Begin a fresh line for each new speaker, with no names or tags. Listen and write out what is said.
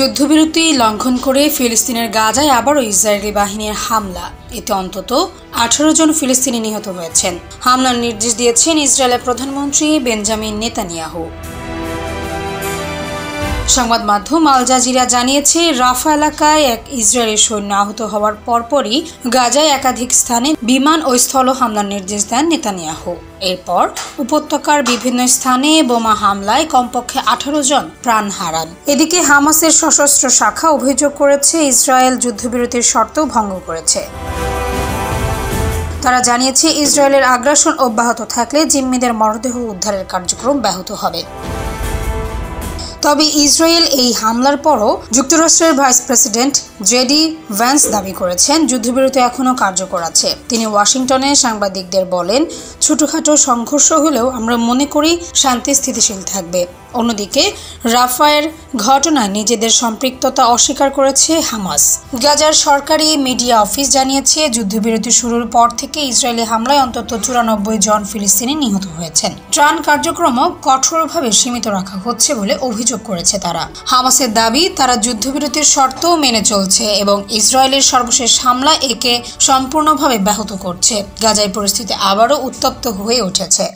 যুদ্ধবিরতি লঙ্ঘন করে ফিলিস্তিনের গাজায় আবারও ইসরায়েলি বাহিনীর হামলা। এতে অন্তত 18 জন ফিলিস্তিনি নিহত হয়েছেন। হামলার নির্দেশ দিয়েছেন ইসরায়েলের প্রধানমন্ত্রী বেঞ্জামিন নেতানিয়াহু। সংবাদ মাধ্যম আল জাজিরা জানিয়েছে, রাফা এলাকায় এক ইসরায়েলি সৈন্য আহত হওয়ার পরপরই গাজায় একাধিক স্থানে বিমান ও স্থল হামলার নির্দেশ দেন নেতানিয়াহু। এরপর উপত্যকার বিভিন্ন স্থানে বোমা হামলায় কমপক্ষে 18 জন প্রাণ হারান। এদিকে হামাসের সশস্ত্র শাখা অভিযোগ করেছে, ইসরায়েল যুদ্ধবিরতির শর্ত ভঙ্গ করেছে। তারা জানিয়েছে, ইসরায়েলের আগ্রাসন অব্যাহত থাকলে জিম্মিদের মরদেহ উদ্ধারের কার্যক্রম ব্যাহত হবে। তবে ইসরায়েল এই হামলার পরও যুক্তরাষ্ট্রের ভাইস প্রেসিডেন্ট জেডি ভ্যান্স দাবি করেছেন, যুদ্ধবিরতি এখনও কার্যকর আছে। তিনি ওয়াশিংটনে সাংবাদিকদের বলেন, ছোটখাটো সংঘর্ষ হলেও আমরা মনে করি শান্তি স্থিতিশীল থাকবে। অন্যদিকে রাফায়ের ঘটনায় নিজেদের সম্পৃক্ততা অস্বীকার করেছে হামাস। গাজার সরকারি মিডিয়া অফিস জানিয়েছে, যুদ্ধবিরতি শুরুর পর থেকে ইসরায়েলি হামলায় অন্তত 94 জন ফিলিস্তিনি নিহত হয়েছেন। ত্রাণ কার্যক্রমও কঠোরভাবে সীমিত রাখা হচ্ছে বলে অভিযোগ করেছে তারা। হামাসের দাবি, তারা যুদ্ধবিরতির শর্তও মেনে চলছে এবং ইসরায়েলের সর্বশেষ হামলা একে সম্পূর্ণভাবে ব্যাহত করছে। গাজায় পরিস্থিতি আবারও উত্তপ্ত হয়ে উঠেছে।